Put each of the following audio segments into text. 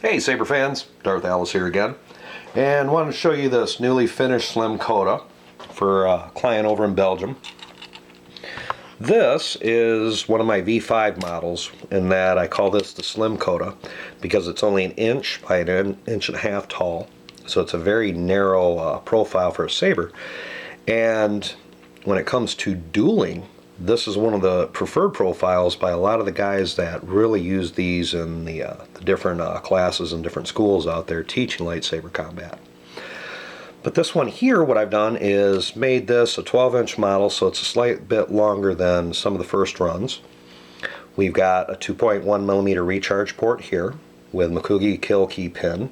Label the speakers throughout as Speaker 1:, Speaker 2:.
Speaker 1: Hey Saber fans, Darth Alice here again, and wanted to show you this newly finished Slim Kota for a client over in Belgium. This is one of my V5 models in that I call this the Slim Kota because it's only an inch by an inch and a half tall, so it's a very narrow profile for a saber. And when it comes to dueling, this is one of the preferred profiles by a lot of the guys that really use these in the different classes and different schools out there teaching lightsaber combat. But this one here, what I've done is made this a 12-inch model, so it's a slight bit longer than some of the first runs. We've got a 2.1mm recharge port here with Makugi kill key pin.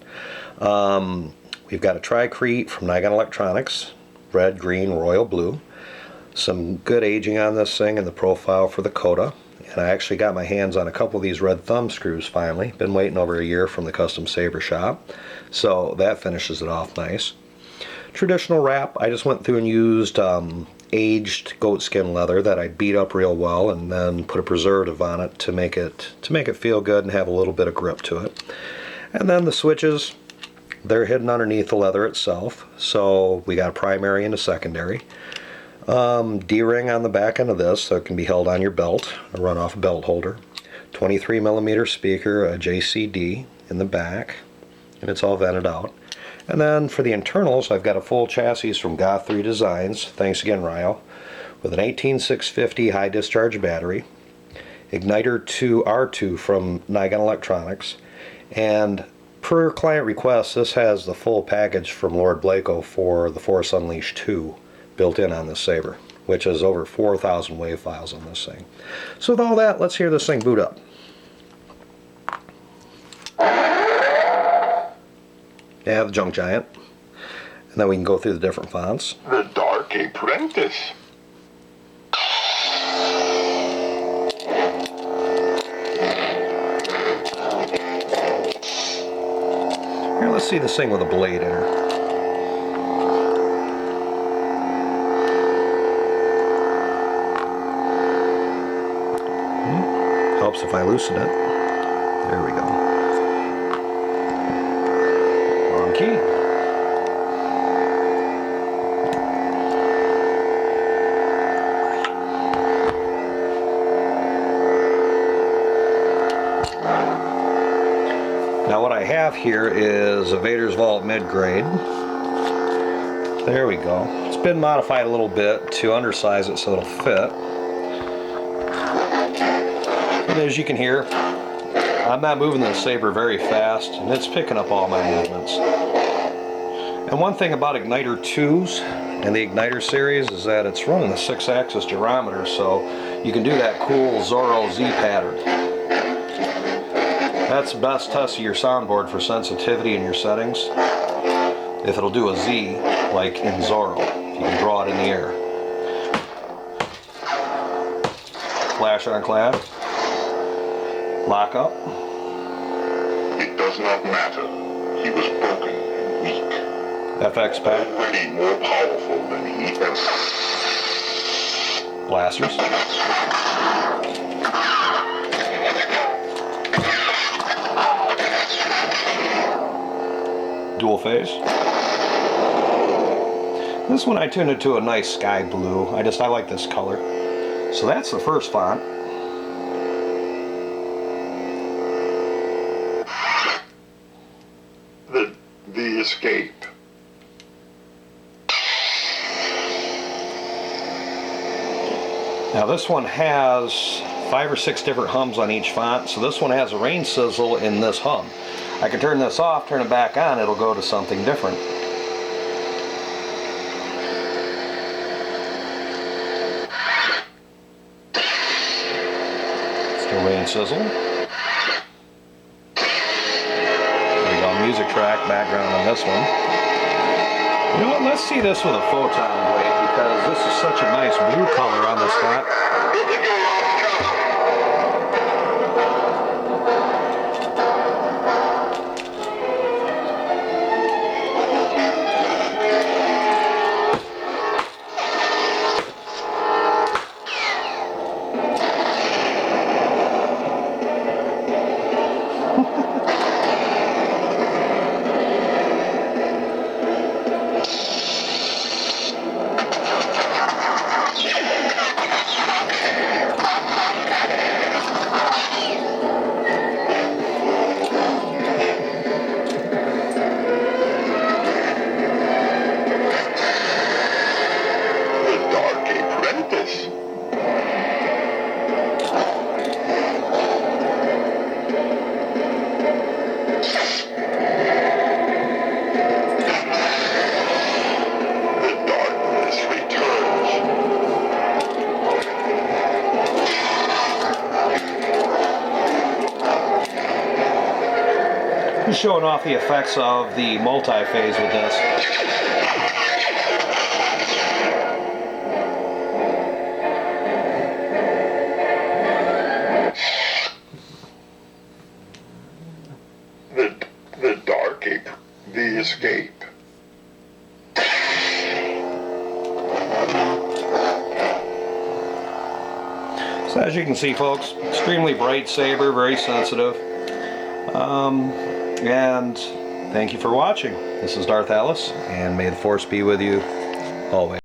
Speaker 1: We've got a Cree from Naigon Electronics, red, green, royal blue. Some good aging on this thing and the profile for the Kota, and I actually got my hands on a couple of these red thumb screws finally. Been waiting over a year from the custom saber shop, so that finishes it off nice. Traditional wrap, I just went through and used aged goatskin leather that I beat up real well and then put a preservative on it to make it feel good and have a little bit of grip to it. And then the switches, they're hidden underneath the leather itself, so we got a primary and a secondary. D-ring on the back end of this so it can be held on your belt, a run-off belt holder. 23mm speaker, a JCD in the back, and it's all vented out. And then for the internals, I've got a full chassis from Goth 3 Designs, thanks again Ryo, with an 18650 high discharge battery, Igniter2-R2 from Naigon Electronics, and per client request, this has the full package from Lord Blako for the Force Unleashed 2. Built in on this saber, which is over 4,000 wave files on this thing. So with all that, let's hear this thing boot up. Yeah, the Junk Giant. And then we can go through the different fonts.
Speaker 2: The Dark Apprentice.
Speaker 1: Here, let's see this thing with a blade in her. Helps if I loosen it. There we go. Wrong key. Now what I have here is a Vader's Vault mid-grade. There we go. It's been modified a little bit to undersize it so it'll fit. And as you can hear, I'm not moving the saber very fast, and it's picking up all my movements. And one thing about Igniter 2s and the Igniter series is that it's running the 6-axis gyrometer, so you can do that cool Zorro Z pattern. That's the best test of your soundboard for sensitivity in your settings. If it'll do a Z, like in Zorro, you can draw it in the air. Flash ironclad. Lock up.
Speaker 2: It does not matter. He was broken and weak.
Speaker 1: FX pack.
Speaker 2: Already more powerful than he ever.
Speaker 1: Blasters. Dual phase. This one I tuned it to a nice sky blue. I like this color. So that's the first font.
Speaker 2: The escape.
Speaker 1: Now this one has 5 or 6 different hums on each font, so this one has a rain sizzle in this hum. I can turn this off, turn it back on, it'll go to something different. Still rain sizzle. Music track background on this one. You know what, let's see this with a photon blade because this is such a nice blue color on this font. Just showing off the effects of the multi-phase with this.
Speaker 2: The darking, the escape.
Speaker 1: So as you can see, folks, extremely bright saber, very sensitive. And thank you for watching. This is Darth Alice, and may the Force be with you always.